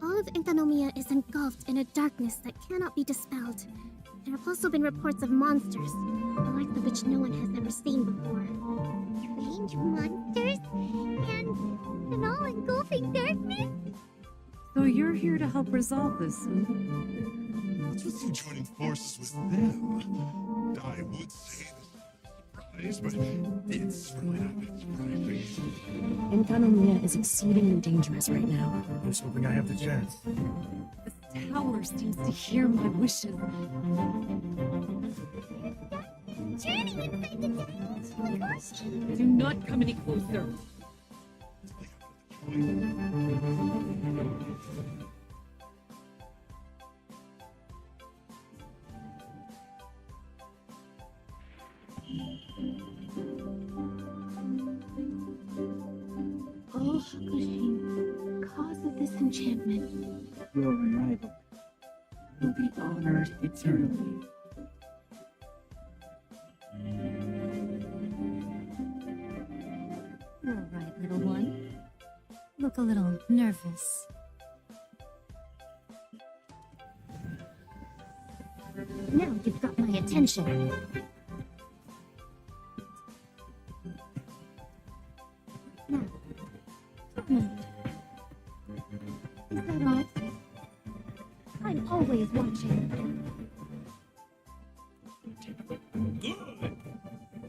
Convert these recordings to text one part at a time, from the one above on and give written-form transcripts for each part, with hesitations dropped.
All of enkanomiya is engulfed in a darkness that cannot be dispelled. There have also been reports of monsters, the likes of which no one has ever seen before. Strange monsters? And an all-engulfing darkness? So you're here to help resolve this, huh? What's with you joining forces with them? I would say this is a surprise, but it's really not that surprising. Enkanomiya is exceedingly dangerous right now. I was hoping I have the chance. The tower seems to hear my wishes. Journey inside the darkness! Oh my gosh! Do not come any closer. Oh, Hakushin, cause of this enchantment. Your arrival will be honored eternally. You're all right, little one. Look a little nervous. Now you've got my attention. Now, comment. Is that all? I'm always watching. Good!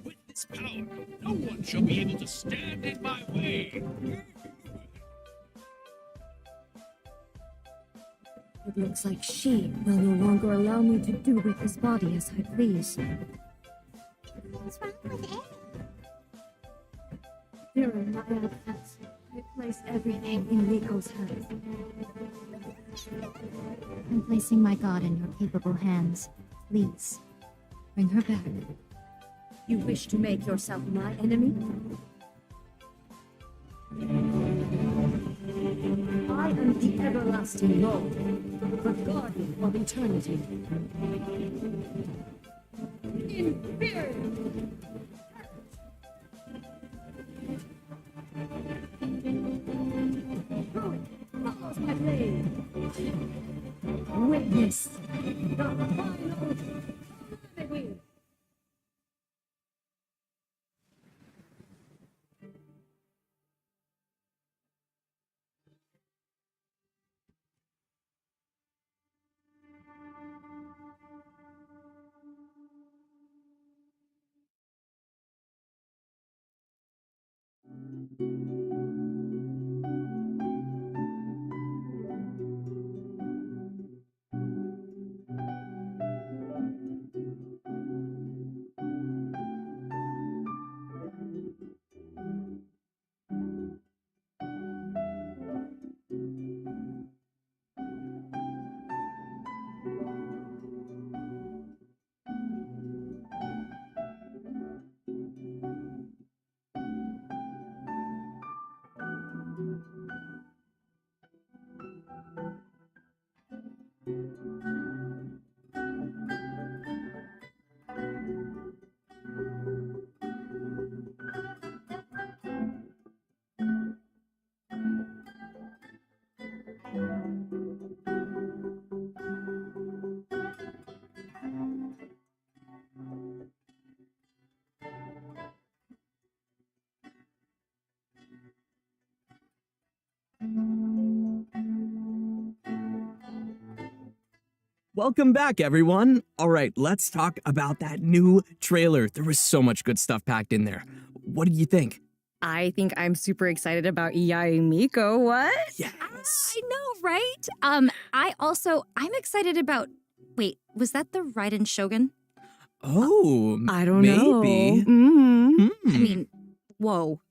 With this power, no one shall be able to stand in my way! It looks like she will no longer allow me to do with this body as I please. What's wrong with Eddie? There are my absence. I place everything in Miko's hands. I'm placing my god in your capable hands. Please, bring her back. You wish to make yourself my enemy? I am the everlasting Lord, the guardian of eternity. Imperial! Follows my blade. Witness the final victory. Welcome back, everyone. All right, let's talk about that new trailer. There was so much good stuff packed in there. What did you think? I think I'm super excited about Yae Miko. What? Yes. I know, right? I'm excited about. Wait, was that the Raiden Shogun? Oh, I don't know. maybe. I mean, whoa.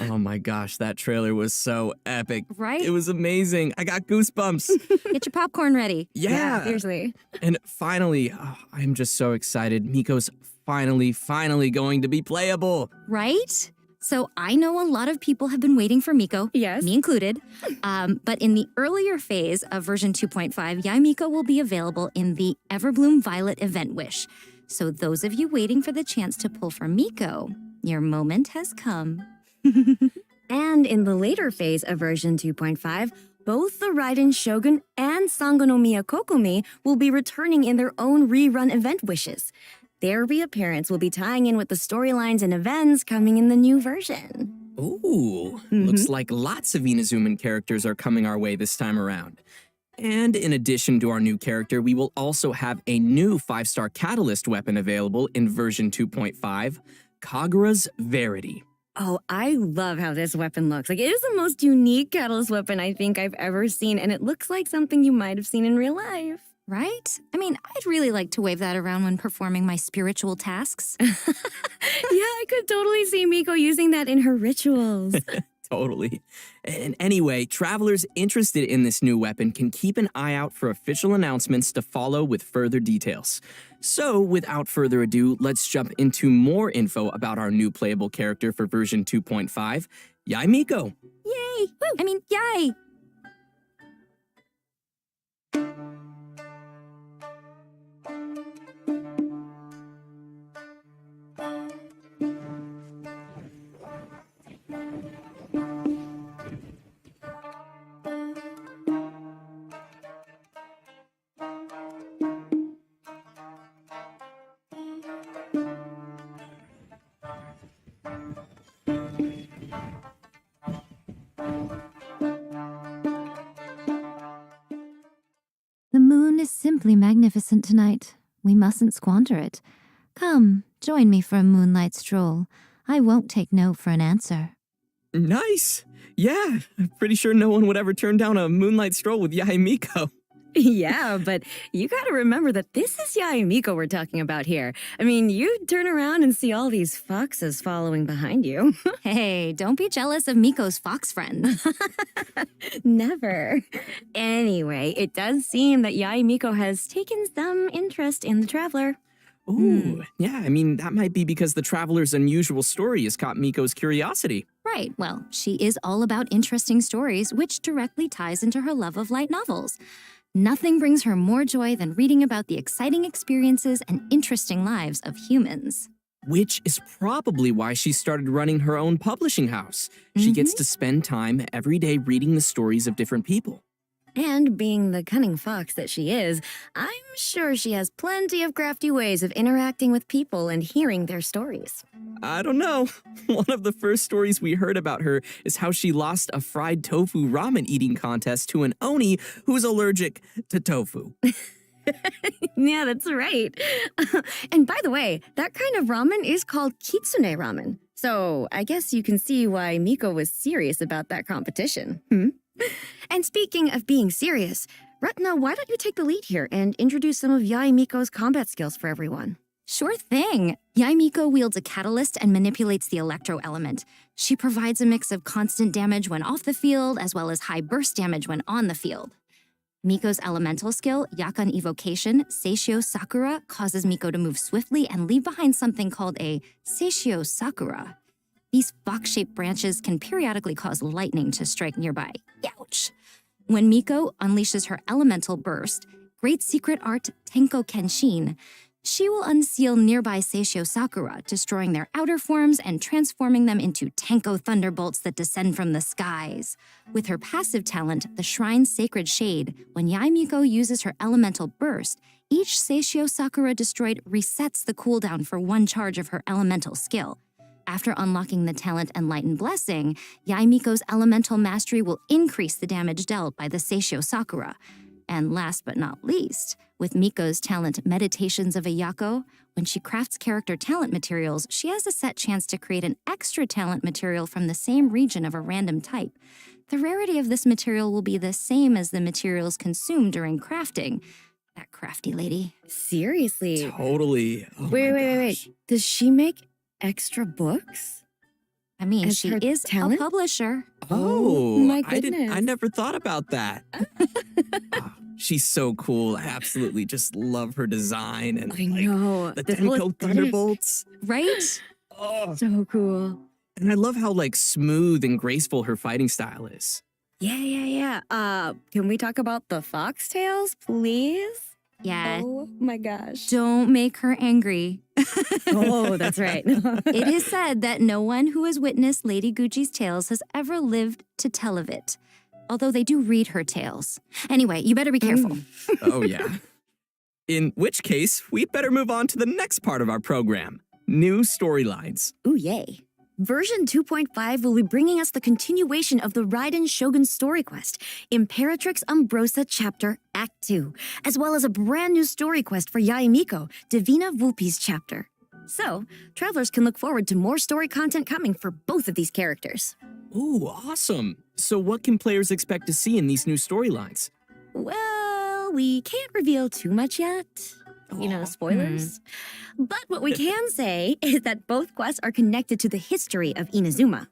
Oh my gosh, that trailer was so epic. Right? It was amazing. I got goosebumps. Get your popcorn ready. Yeah. Seriously. And finally, I'm just so excited. Miko's finally going to be playable. Right? So I know a lot of people have been waiting for Miko, Yes. me included. But in the earlier phase of version 2.5, Yae Miko will be available in the Everbloom Violet event wish. So those of you waiting for the chance to pull for Miko, your moment has come. And in the later phase of version 2.5, both the Raiden Shogun and Sangonomiya Kokumi will be returning in their own rerun event wishes. Their reappearance will be tying in with the storylines and events coming in the new version. Ooh, looks like lots of Inazuman characters are coming our way this time around. And in addition to our new character, we will also have a new 5-star Catalyst weapon available in version 2.5, Kagura's Verity. Oh, I love how this weapon looks. Like, it is the most unique Catalyst weapon I think I've ever seen, and it looks like something you might have seen in real life. Right? I mean, I'd really like to wave that around when performing my spiritual tasks. Yeah, I could totally see Miko using that in her rituals. Totally. And anyway, travelers interested in this new weapon can keep an eye out for official announcements to follow with further details. So, without further ado, let's jump into more info about our new playable character for version 2.5, Yae Miko. Yay! I mean, yay! The moon is simply magnificent tonight. We mustn't squander it. Come, join me for a moonlight stroll. I won't take no for an answer. Nice. Yeah, I'm pretty sure no one would ever turn down a moonlight stroll with Yae Miko. Yeah, but you gotta remember that this is Yae Miko we're talking about here. I mean, you turn around and see all these foxes following behind you. Hey, don't be jealous of Miko's fox friend. Never. Anyway, it does seem that Yae Miko has taken some interest in the traveler. Ooh, yeah, I mean, that might be because the traveler's unusual story has caught Miko's curiosity. Right, well, she is all about interesting stories, which directly ties into her love of light novels. Nothing brings her more joy than reading about the exciting experiences and interesting lives of humans. Which is probably why she started running her own publishing house. She gets to spend time every day reading the stories of different people. And being the cunning fox that she is, I'm sure she has plenty of crafty ways of interacting with people and hearing their stories. I don't know. One of the first stories we heard about her is how she lost a fried tofu ramen eating contest to an Oni who's allergic to tofu. Yeah, that's right. And by the way, that kind of ramen is called kitsune ramen. So I guess you can see why Miko was serious about that competition. And speaking of being serious, Retna, why don't you take the lead here and introduce some of Yae Miko's combat skills for everyone? Sure thing. Yae Miko wields a catalyst and manipulates the electro element. She provides a mix of constant damage when off the field, as well as high burst damage when on the field. Miko's elemental skill, Yakan Evocation, Seishio Sakura, causes Miko to move swiftly and leave behind something called a Seishio Sakura. These fox-shaped branches can periodically cause lightning to strike nearby. Ouch! When Miko unleashes her elemental burst, Great Secret Art Tenko Kenshin, she will unseal nearby Seishio Sakura, destroying their outer forms and transforming them into Tenko thunderbolts that descend from the skies. With her passive talent, the Shrine's Sacred Shade, when Yae Miko uses her elemental burst, each Seishio Sakura destroyed resets the cooldown for one charge of her elemental skill. After unlocking the talent Enlightened Blessing, Yae Miko's elemental mastery will increase the damage dealt by the Seishio Sakura. And last but not least, with Miko's talent Meditations of a Yako, when she crafts character talent materials, she has a set chance to create an extra talent material from the same region of a random type. The rarity of this material will be the same as the materials consumed during crafting. That crafty lady. Seriously? Totally. Oh Wait. Does she make extra books? I mean, As she her is talent? a publisher. Oh, my I goodness. never thought about that. Oh, she's so cool. I absolutely just love her design and I know. the This whole Tenko aesthetic. Thunderbolts. Right? Oh, So cool. and I love how smooth and graceful her fighting style is. Yeah. Can we talk about the foxtails, please? Yeah, Oh my gosh. don't make her angry. Oh, that's right. It is said that no one who has witnessed Lady Gucci's tales has ever lived to tell of it, although they do read her tales. Anyway, you better be careful. Oh, yeah. In which case, we'd better move on to the next part of our program, new storylines. Ooh, yay. Version 2.5 will be bringing us the continuation of the Raiden Shogun story quest, Imperatrix Umbrosa Chapter Act 2, as well as a brand new story quest for Yaemiko, Divina Vulpi's chapter. So, travelers can look forward to more story content coming for both of these characters. Ooh, awesome. So what can players expect to see in these new storylines? Well, we can't reveal too much yet. Spoilers. But what we can say is that both quests are connected to the history of Inazuma.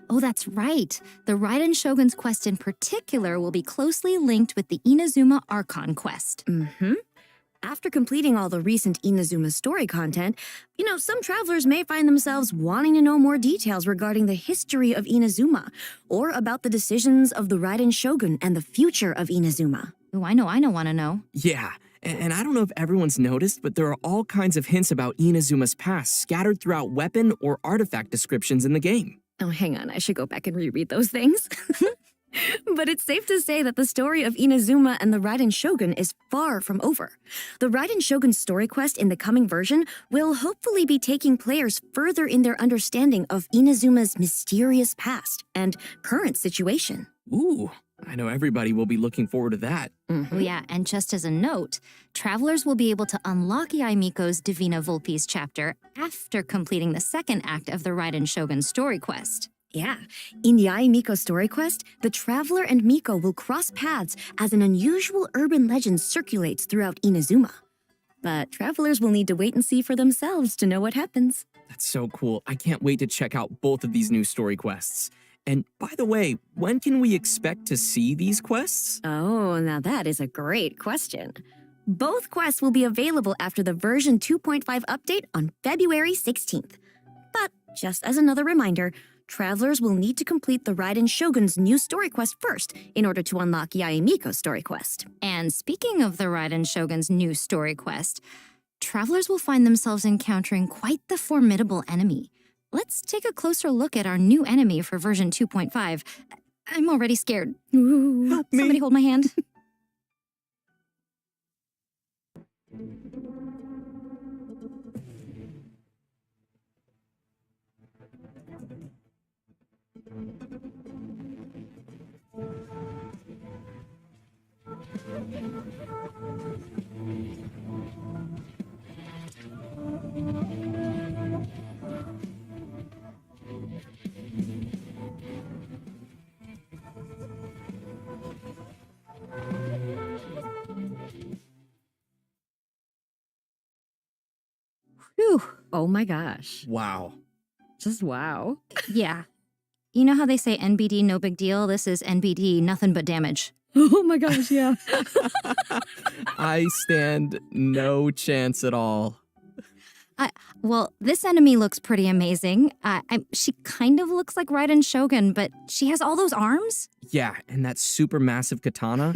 Oh, that's right. The Raiden Shogun's quest in particular will be closely linked with the Inazuma Archon quest. Mm-hmm. After completing all the recent Inazuma story content, some travelers may find themselves wanting to know more details regarding the history of Inazuma, or about the decisions of the Raiden Shogun and the future of Inazuma. Oh, I want to know. Yeah, and I don't know if everyone's noticed, but there are all kinds of hints about Inazuma's past scattered throughout weapon or artifact descriptions in the game. Oh, hang on, I should go back and reread those things. But it's safe to say that the story of Inazuma and the Raiden Shogun is far from over. The Raiden Shogun story quest in the coming version will hopefully be taking players further in their understanding of Inazuma's mysterious past and current situation. Ooh, I know everybody will be looking forward to that. Oh, yeah, and just as a note, travelers will be able to unlock Yaemiko's Divina Vulpi's chapter after completing the second act of the Raiden Shogun story quest. Yeah, in Yaemiko's story quest, the traveler and Miko will cross paths as an unusual urban legend circulates throughout Inazuma. But travelers will need to wait and see for themselves to know what happens. That's so cool. I can't wait to check out both of these new story quests. And by the way, when can we expect to see these quests? Oh, now that is a great question. Both quests will be available after the version 2.5 update on February 16th. But just as another reminder, travelers will need to complete the Raiden Shogun's new story quest first in order to unlock Yaemiko's story quest. And speaking of the Raiden Shogun's new story quest, travelers will find themselves encountering quite the formidable enemy. Let's take a closer look at our new enemy for version 2.5. I'm already scared. Ooh, Help me. somebody hold my hand. Whew. Oh my gosh. Wow. Just wow. Yeah. You know how they say NBD, no big deal? This is NBD, nothing but damage. Oh my gosh, yeah. I stand no chance at all. Well, this enemy looks pretty amazing. She kind of looks like Raiden Shogun, but she has all those arms? Yeah, and that super massive katana.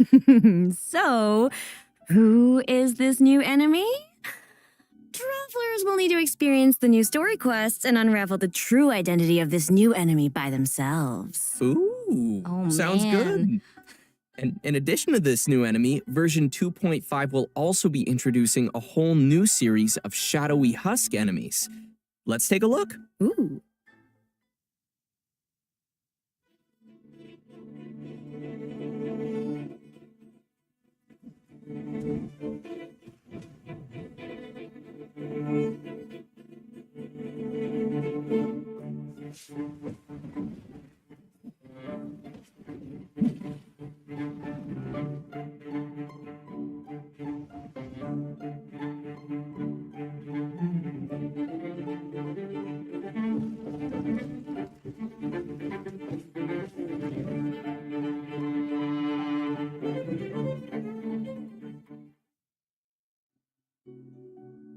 So, who is this new enemy? Travelers will need to experience the new story quests and unravel the true identity of this new enemy by themselves. Ooh, Oh, sounds man. good. And in addition to this new enemy, version 2.5 will also be introducing a whole new series of shadowy husk enemies. Let's take a look. Ooh.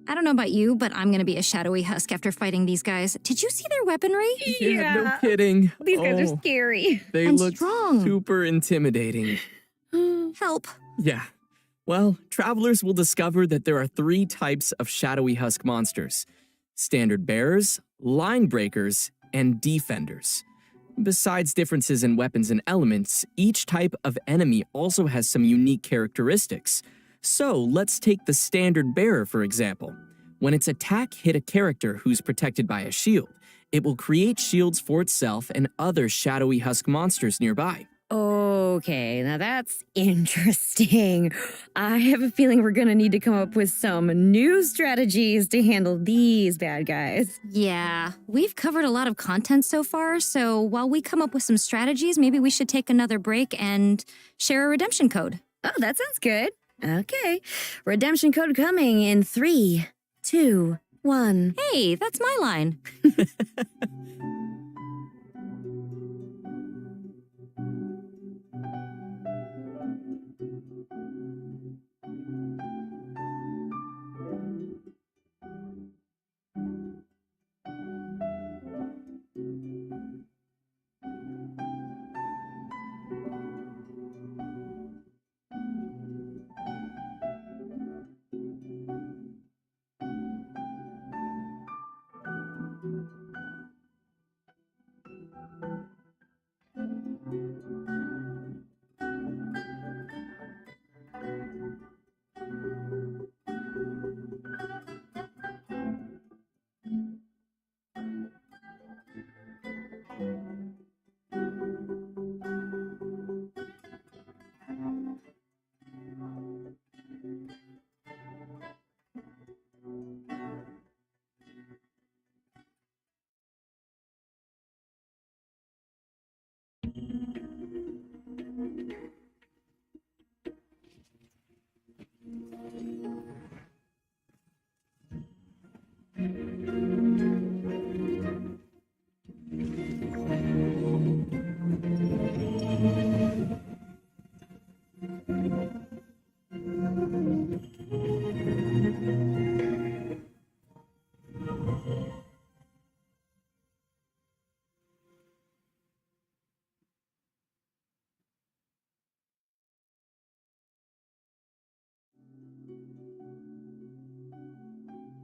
I don't know about you, but I'm gonna be a shadowy husk after fighting these guys. Did you see their weaponry? Yeah, no kidding. These guys Oh, are scary. They and look strong. super intimidating. Help. Yeah. Well, travelers will discover that there are 3 types of shadowy husk monsters: standard bearers, line breakers, and defenders. Besides differences in weapons and elements, each type of enemy also has some unique characteristics. So let's take the standard bearer for example. When its attack hit a character who's protected by a shield, it will create shields for itself and other shadowy husk monsters nearby. Okay, now that's interesting. I have a feeling we're gonna need to come up with some new strategies to handle these bad guys. Yeah, we've covered a lot of content so far, so while we come up with some strategies, maybe we should take another break and share a redemption code. Oh, that sounds good. Okay, redemption code coming in 3, 2, 1. Hey, that's my line.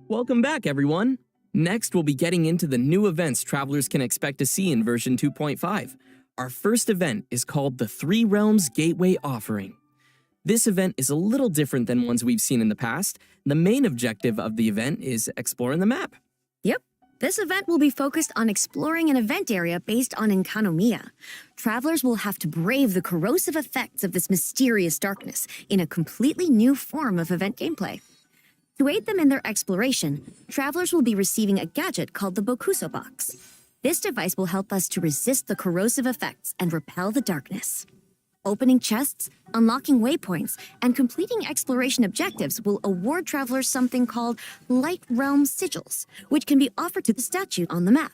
Welcome back, everyone! Next, we'll be getting into the new events travelers can expect to see in version 2.5. Our first event is called the 3 Realms Gateway Offering. This event is a little different than ones we've seen in the past. The main objective of the event is exploring the map. Yep. This event will be focused on exploring an event area based on enkanomiya. Travelers will have to brave the corrosive effects of this mysterious darkness in a completely new form of event gameplay. To aid them in their exploration, travelers will be receiving a gadget called the Bokuso Box. This device will help us to resist the corrosive effects and repel the darkness. Opening chests, unlocking waypoints, and completing exploration objectives will award travelers something called Light Realm Sigils, which can be offered to the statue on the map.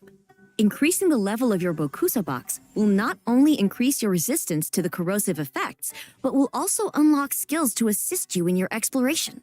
Increasing the level of your Bokuso Box will not only increase your resistance to the corrosive effects, but will also unlock skills to assist you in your exploration.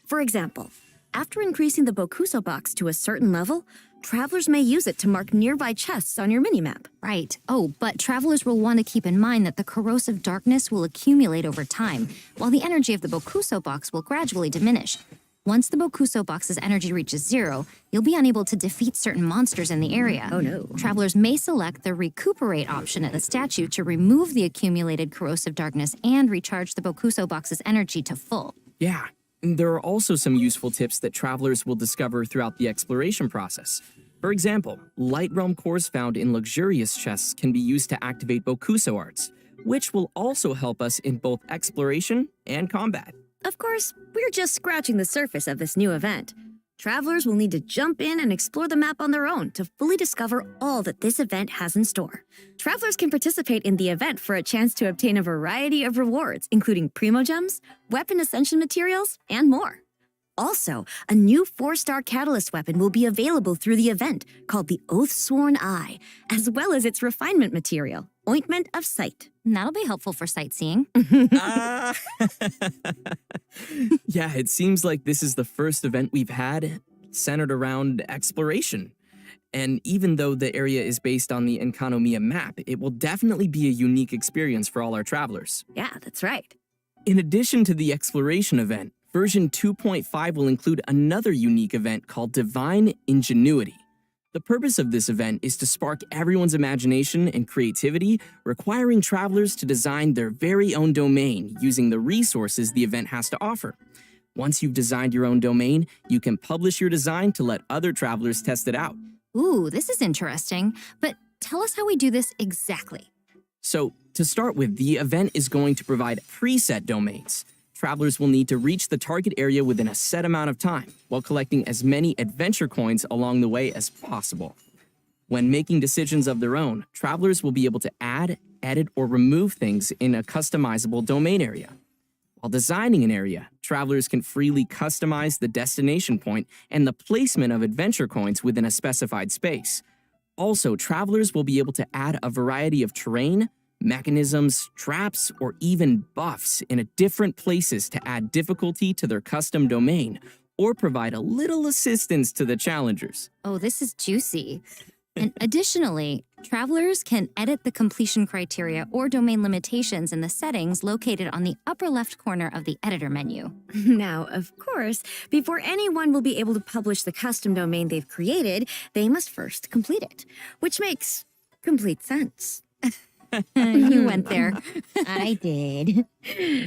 For example, after increasing the Bokuso Box to a certain level, travelers may use it to mark nearby chests on your minimap. Right. Oh, but travelers will want to keep in mind that the corrosive darkness will accumulate over time, while the energy of the Bokuso Box will gradually diminish. Once the Bokuso Box's energy reaches 0, you'll be unable to defeat certain monsters in the area. Oh no. Travelers may select the Recuperate option at the statue to remove the accumulated corrosive darkness and recharge the Bokuso Box's energy to full. Yeah. There are also some useful tips that travelers will discover throughout the exploration process. For example, light realm cores found in luxurious chests can be used to activate Bokuso arts, which will also help us in both exploration and combat. Of course, we're just scratching the surface of this new event. Travelers will need to jump in and explore the map on their own to fully discover all that this event has in store. Travelers can participate in the event for a chance to obtain a variety of rewards, including primo gems, weapon ascension materials, and more. Also, a new 4-star catalyst weapon will be available through the event called the Oath-Sworn Eye, as well as its refinement material, Ointment of Sight. That'll be helpful for sightseeing. Yeah, it seems like this is the first event we've had centered around exploration. And even though the area is based on the enkanomiya map, it will definitely be a unique experience for all our travelers. Yeah, that's right. In addition to the exploration event, version 2.5 will include another unique event called Divine Ingenuity. The purpose of this event is to spark everyone's imagination and creativity, requiring travelers to design their very own domain using the resources the event has to offer. Once you've designed your own domain, you can publish your design to let other travelers test it out. Ooh, this is interesting. But tell us how we do this exactly. So, to start with, the event is going to provide preset domains. Travelers will need to reach the target area within a set amount of time, while collecting as many adventure coins along the way as possible. When making decisions of their own, travelers will be able to add, edit, or remove things in a customizable domain area. While designing an area, travelers can freely customize the destination point and the placement of adventure coins within a specified space. Also, travelers will be able to add a variety of terrain, mechanisms, traps, or even buffs in different places to add difficulty to their custom domain or provide a little assistance to the challengers. Oh, this is juicy. And additionally, travelers can edit the completion criteria or domain limitations in the settings located on the upper left corner of the editor menu. Now, of course, before anyone will be able to publish the custom domain they've created, they must first complete it, which makes complete sense. You went there. I did.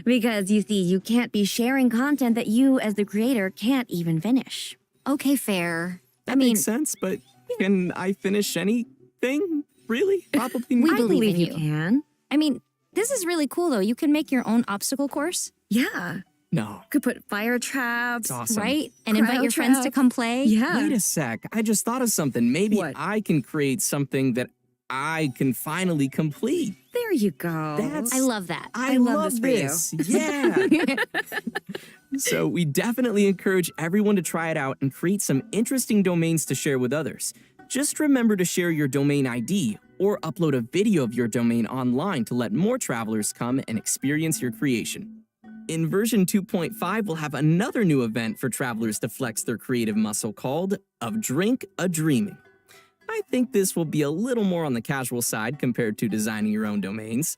Because you see, you can't be sharing content that you, as the creator, can't even finish. Okay, fair. That makes sense, but can I finish anything? Really? Probably not. We believe in you. Can. I mean, this is really cool, though. You can make your own obstacle course. Yeah. No. Could put fire traps. It's awesome. Right? And invite Cryo your friends to traps. come play. Yeah. Wait a sec. I just thought of something. Maybe What? I can create something that I can finally complete. There you go. That's- I love that. I love love this this. Yeah. So we definitely encourage everyone to try it out and create some interesting domains to share with others. Just remember to share your domain ID or upload a video of your domain online to let more travelers come and experience your creation. In version 2.5, we'll have another new event for travelers to flex their creative muscle called Of Drink a Dreaming. I think this will be a little more on the casual side compared to designing your own domains.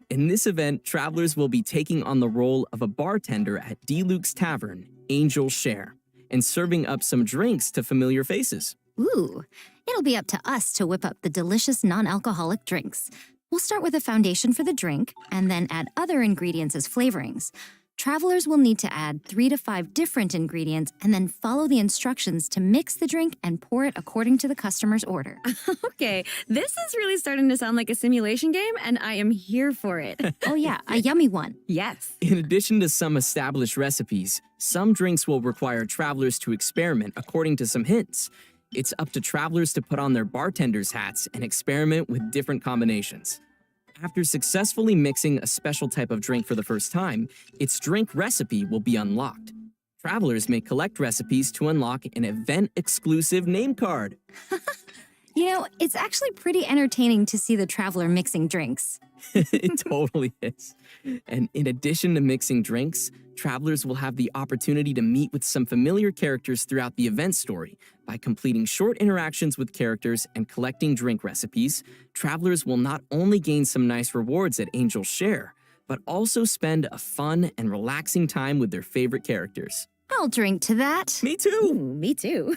In this event, travelers will be taking on the role of a bartender at LIIKE's Tavern, LIIKE Share, and serving up some drinks to familiar faces. Ooh, it'll be up to us to whip up the delicious non-alcoholic drinks. We'll start with a foundation for the drink and then add other ingredients as flavorings. Travelers will need to add 3 to 5 different ingredients and then follow the instructions to mix the drink and pour it according to the customer's order. Okay, this is really starting to sound like a simulation game, and I am here for it. Oh yeah, a yummy one. Yes. In addition to some established recipes, some drinks will require travelers to experiment according to some hints. It's up to travelers to put on their bartender's hats and experiment with different combinations. After successfully mixing a special type of drink for the first time, its drink recipe will be unlocked. Travelers may collect recipes to unlock an event-exclusive name card. You know, it's actually pretty entertaining to see the traveler mixing drinks. It totally is. And in addition to mixing drinks, travelers will have the opportunity to meet with some familiar characters throughout the event story. By completing short interactions with characters and collecting drink recipes, travelers will not only gain some nice rewards at LIIKE Share, but also spend a fun and relaxing time with their favorite characters. I'll drink to that. Me too! Ooh, me too.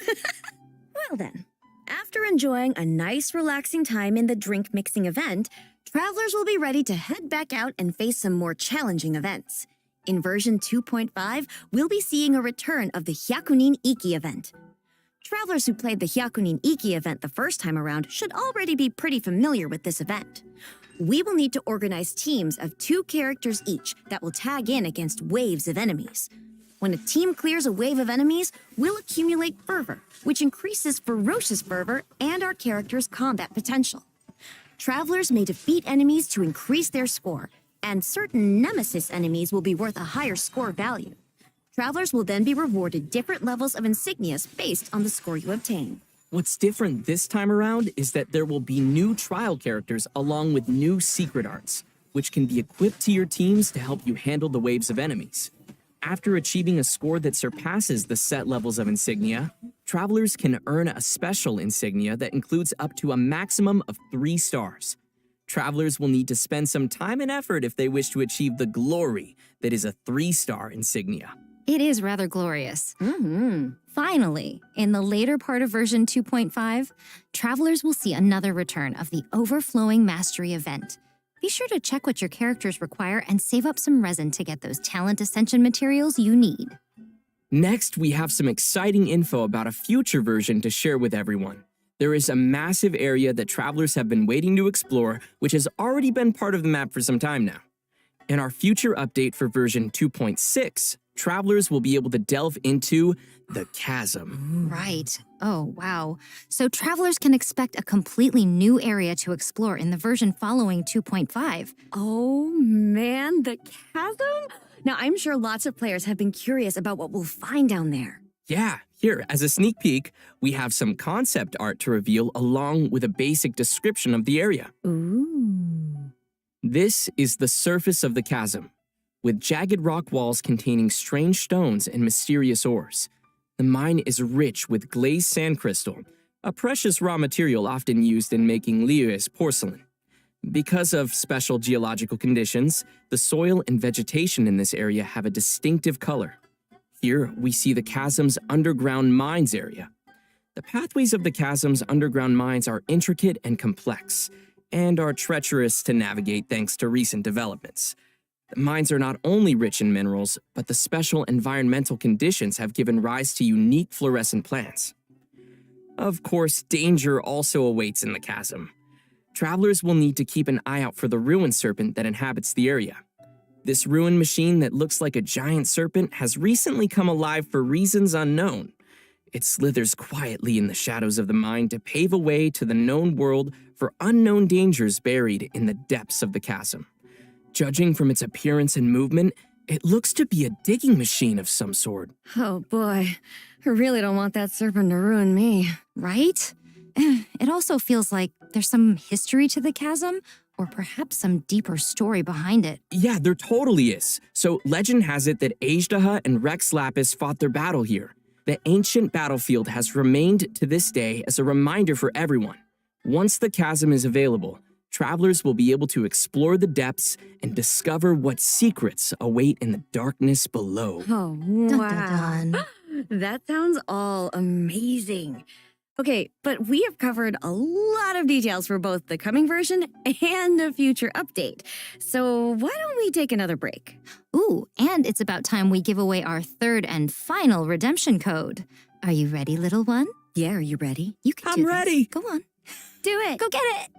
Well then, after enjoying a nice relaxing time in the drink mixing event, travelers will be ready to head back out and face some more challenging events. In version 2.5, we'll be seeing a return of the Hyakunin Iki event. Travelers who played the Hyakunin Iki event the first time around should already be pretty familiar with this event. We will need to organize teams of 2 characters each that will tag in against waves of enemies. When a team clears a wave of enemies, we'll accumulate fervor, which increases ferocious fervor and our character's combat potential. Travelers may defeat enemies to increase their score, and certain nemesis enemies will be worth a higher score value. Travelers will then be rewarded different levels of insignias based on the score you obtain. What's different this time around is that there will be new trial characters along with new secret arts, which can be equipped to your teams to help you handle the waves of enemies. After achieving a score that surpasses the set levels of insignia, travelers can earn a special insignia that includes up to a maximum of 3 stars. Travelers will need to spend some time and effort if they wish to achieve the glory that is a 3-star insignia. It is rather glorious. Mm-hmm. Finally, in the later part of version 2.5, travelers will see another return of the Overflowing Mastery event. Be sure to check what your characters require and save up some resin to get those talent ascension materials you need. Next, we have some exciting info about a future version to share with everyone. There is a massive area that travelers have been waiting to explore, which has already been part of the map for some time now. In our future update for version 2.6, travelers will be able to delve into the chasm. Right. Oh, wow. So travelers can expect a completely new area to explore in the version following 2.5. Oh man, the chasm? Now, I'm sure lots of players have been curious about what we'll find down there. Yeah, here, as a sneak peek, we have some concept art to reveal along with a basic description of the area. Ooh. This is the surface of the chasm, with jagged rock walls containing strange stones and mysterious ores. The mine is rich with glazed sand crystal, a precious raw material often used in making LIIKE porcelain. Because of special geological conditions, the soil and vegetation in this area have a distinctive color. Here, we see the chasm's underground mines area. The pathways of the chasm's underground mines are intricate and complex, and are treacherous to navigate thanks to recent developments. The mines are not only rich in minerals, but the special environmental conditions have given rise to unique fluorescent plants. Of course, danger also awaits in the chasm. Travelers will need to keep an eye out for the ruin serpent that inhabits the area. This ruin machine that looks like a giant serpent has recently come alive for reasons unknown. It slithers quietly in the shadows of the mine to pave a way to the known world for unknown dangers buried in the depths of the chasm. Judging from its appearance and movement, it looks to be a digging machine of some sort. Oh boy, I really don't want that serpent to ruin me. Right? It also feels like there's some history to the chasm, or perhaps some deeper story behind it. Yeah, there totally is. So legend has it that Ajdaha and Rex Lapis fought their battle here. The ancient battlefield has remained to this day as a reminder for everyone. Once the chasm is available, travelers will be able to explore the depths and discover what secrets await in the darkness below. Oh, Dun, wow. dun, dun. That sounds all amazing. Okay, but we have covered a lot of details for both the coming version and a future update. So why don't we take another break? Ooh, and it's about time we give away our third and final redemption code. Are you ready, little one? Yeah, are you ready? You can I'm do ready. This. Go on. Do it. Go get it.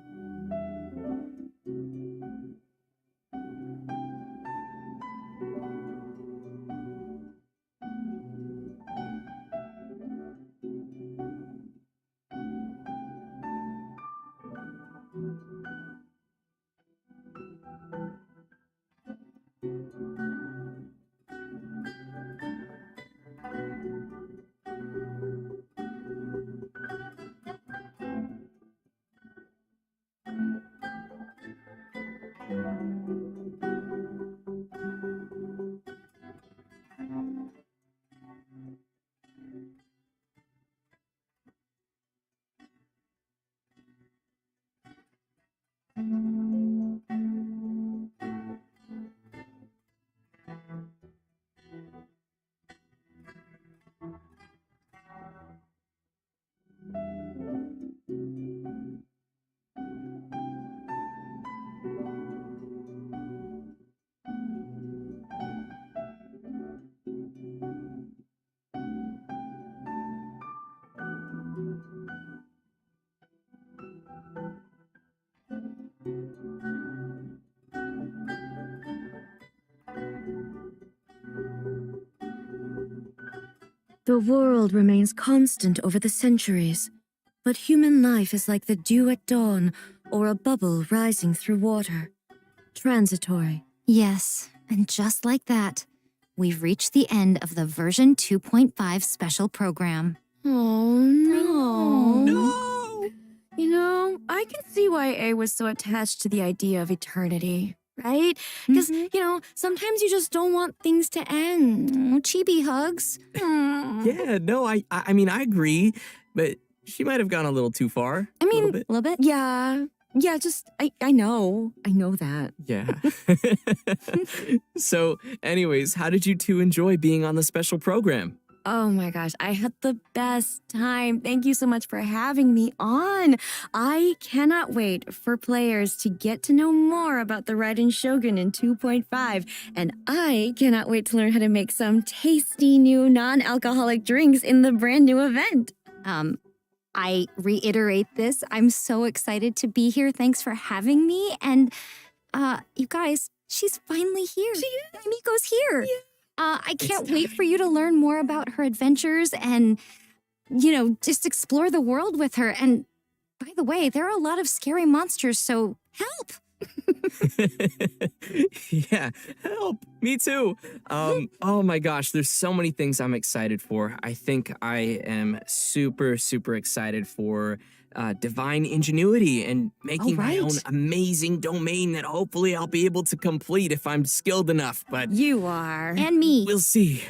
The world remains constant over the centuries, but human life is like the dew at dawn or a bubble rising through water. Transitory. Yes, and just like that, we've reached the end of the version 2.5 special program. Oh, no. No! You know, I can see why A was so attached to the idea of eternity, right? Because, you know, sometimes you just don't want things to end. Oh, chibi hugs. Yeah, no, I mean, I agree, but she might have gone a little too far. I mean, a little bit. A little bit? Yeah, Yeah, just, I know. I know that. Yeah. So, anyways, how did you two enjoy being on the special program? Oh my gosh, I had the best time. Thank you so much for having me on. I cannot wait for players to get to know more about the Raiden Shogun in 2.5, and I cannot wait to learn how to make some tasty new non-alcoholic drinks in the brand new event. I reiterate this. I'm so excited to be here. Thanks for having me. And you guys, she's finally here. Miko's here. Yeah. I can't wait for you to learn more about her adventures and, just explore the world with her. And by the way, there are a lot of scary monsters, so help. Yeah, help. Me too. Oh my gosh, there's so many things I'm excited for. I think I am super, super excited for divine ingenuity and making my own amazing domain that hopefully I'll be able to complete if I'm skilled enough, but You are. And me. we'll see.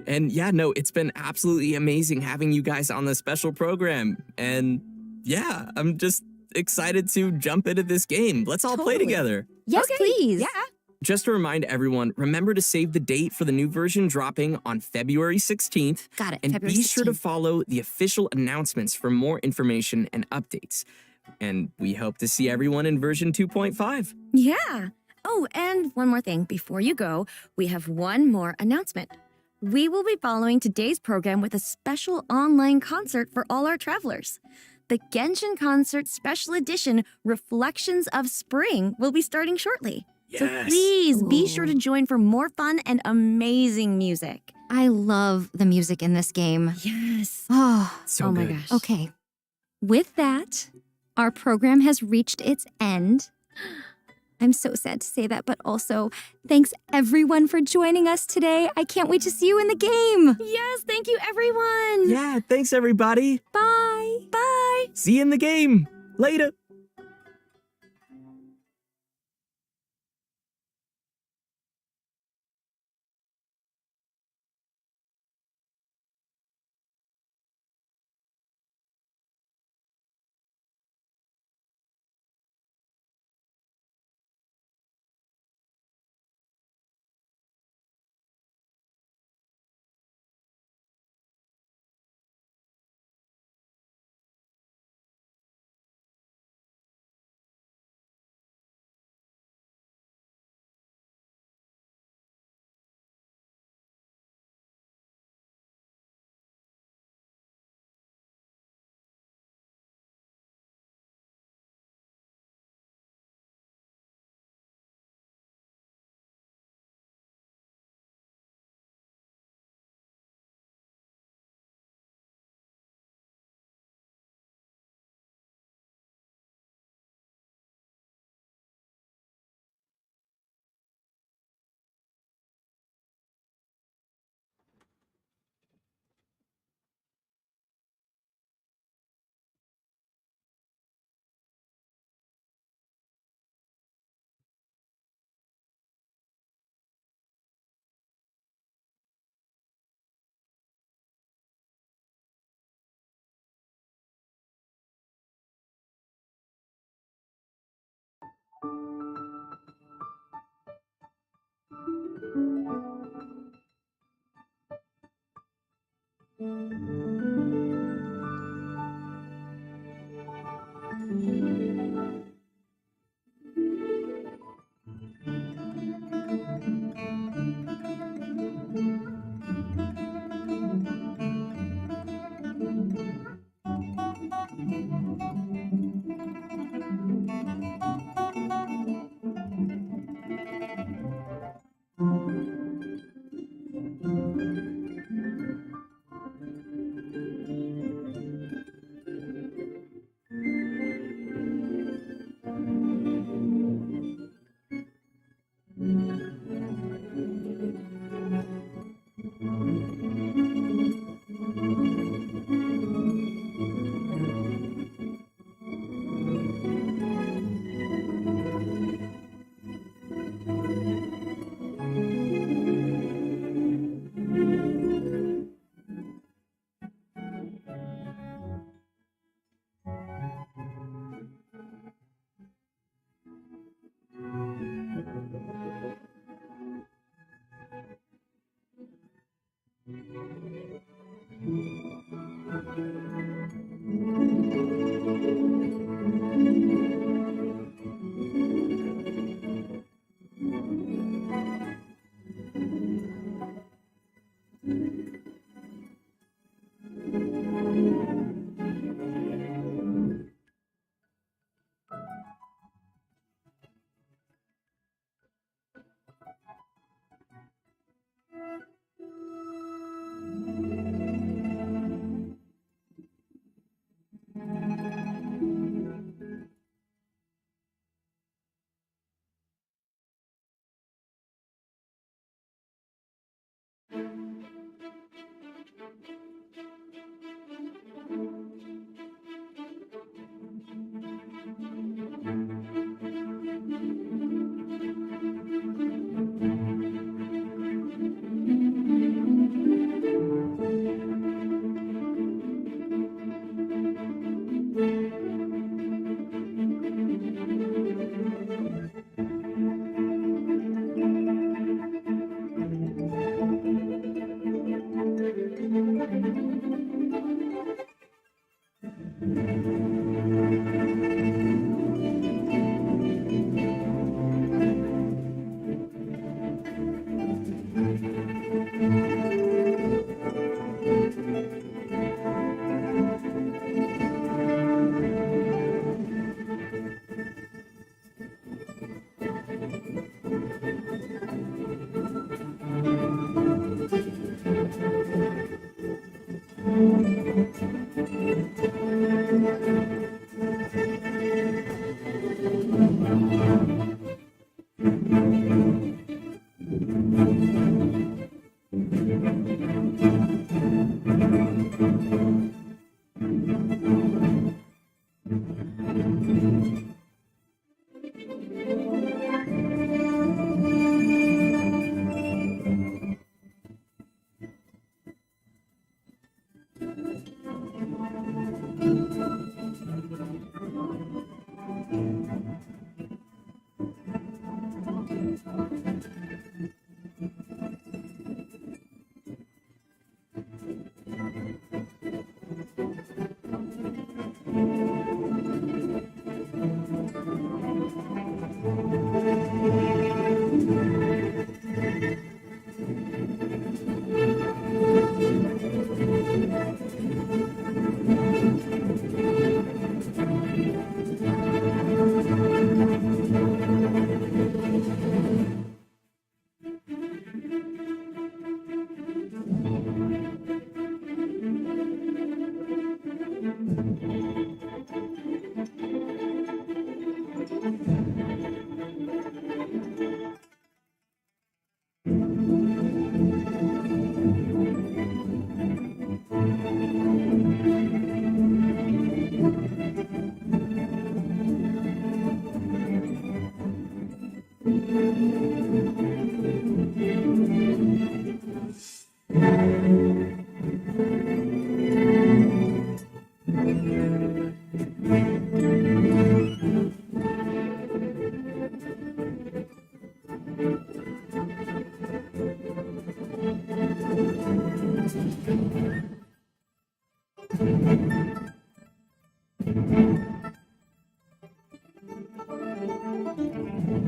And yeah, no, it's been absolutely amazing having you guys on the special program. And yeah, I'm just excited to jump into this game. Let's all play Totally. together. Yes, Okay, please. Yeah. Just to remind everyone, remember to save the date for the new version dropping on February 16th. Got it. And February be sure to 16th. follow the official announcements for more information and updates. And we hope to see everyone in version 2.5. Yeah. Oh, and one more thing. Before you go, we have one more announcement. We will be following today's program with a special online concert for all our travelers. The Genshin Concert Special Edition Reflections of Spring will be starting shortly. So please be sure to join for more fun and amazing music. I love the music in this game. Yes. Oh, So oh my good. gosh. okay. With that, our program has reached its end. I'm so sad to say that, but also thanks everyone for joining us today. I can't wait to see you in the game. Yes, thank you, everyone. Yeah, thanks everybody. Bye. Bye. See you in the game. Later.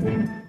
人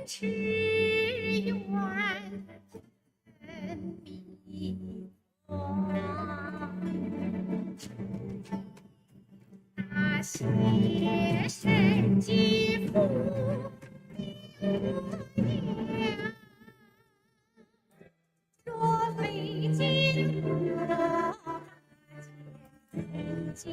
去远，迷踪。那些神迹浮流，若非经过千劫。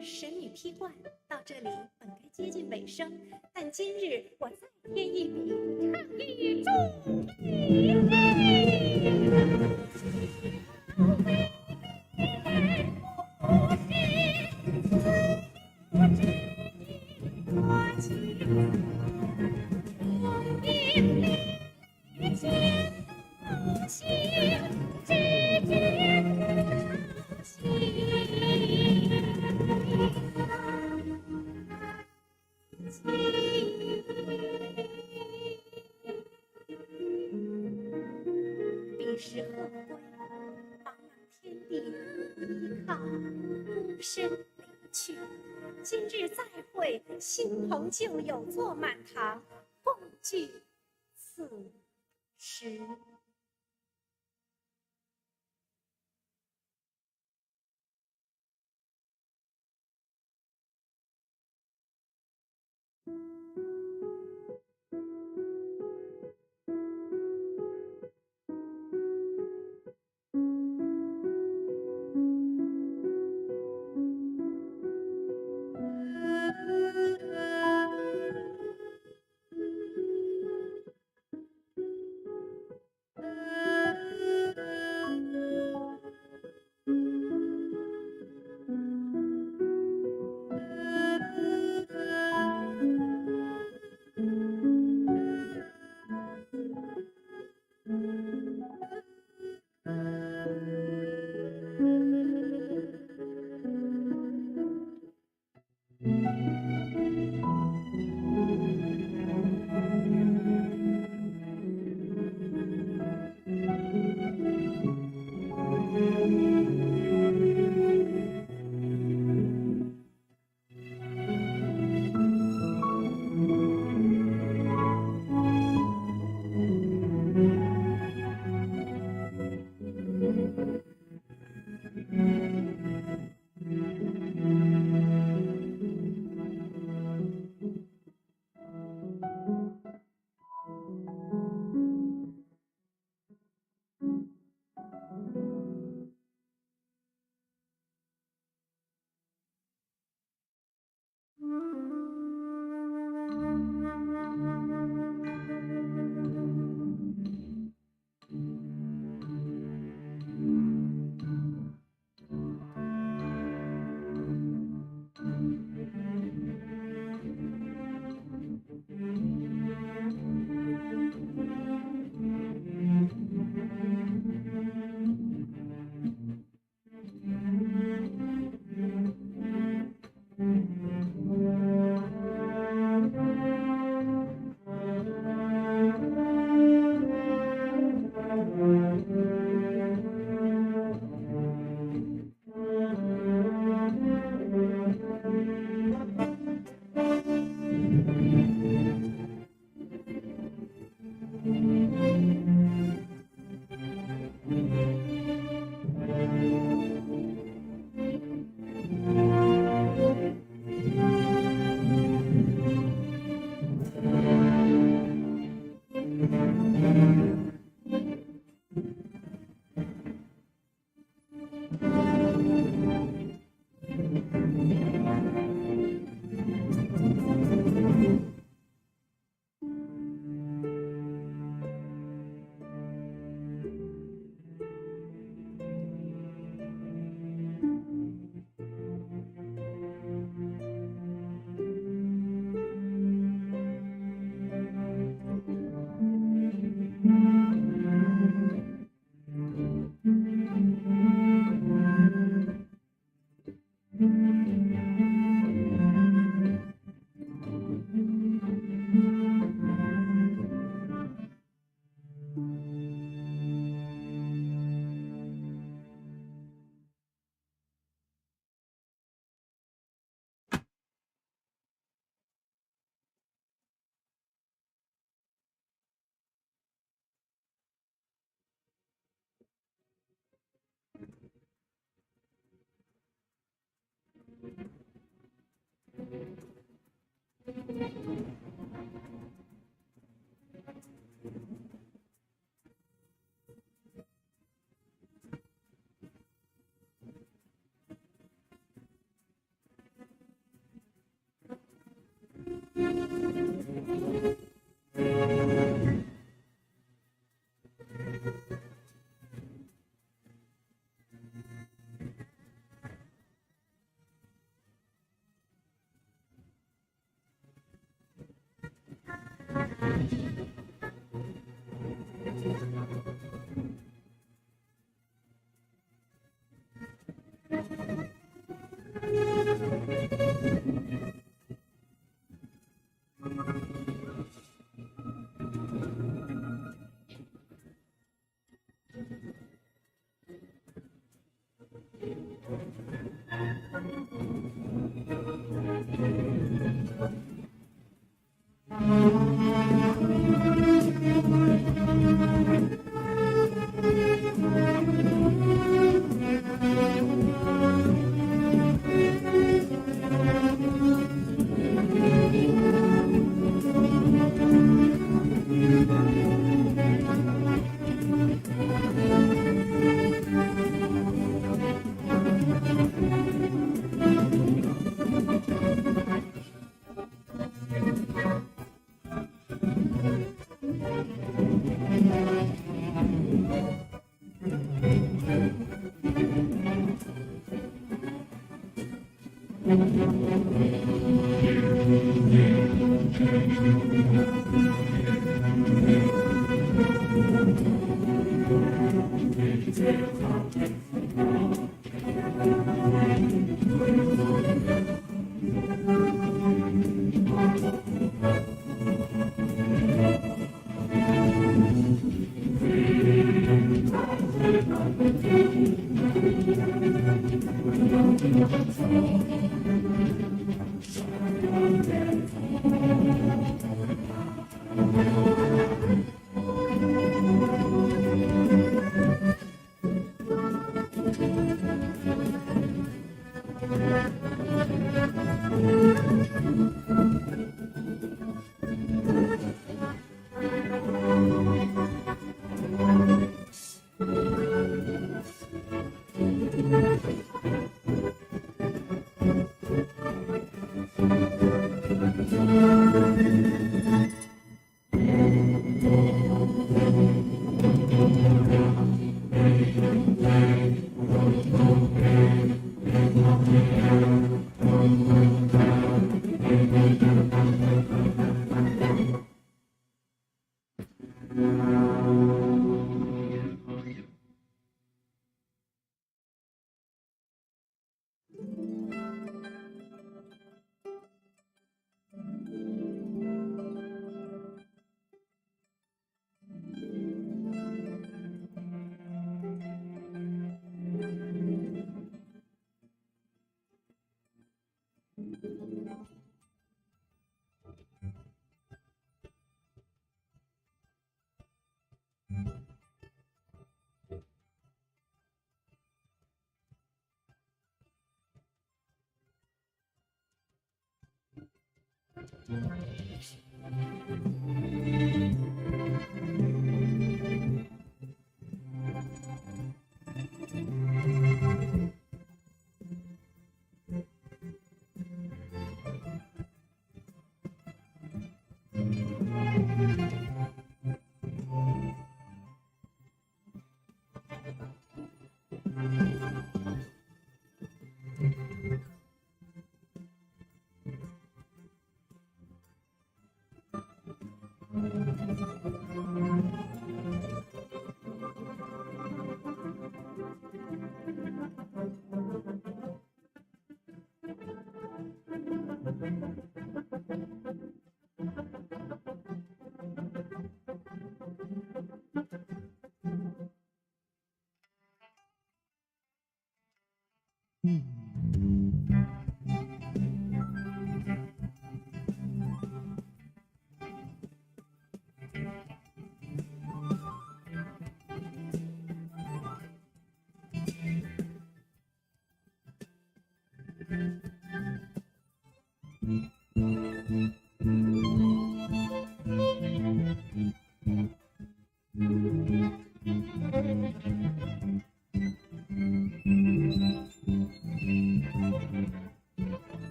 神女劈罐到这里本该接近尾声，但今日我再添一笔，唱一众彼时鹤归，茫茫天地依靠，孤身离去。今日再会，亲朋旧友坐满堂，共聚此时。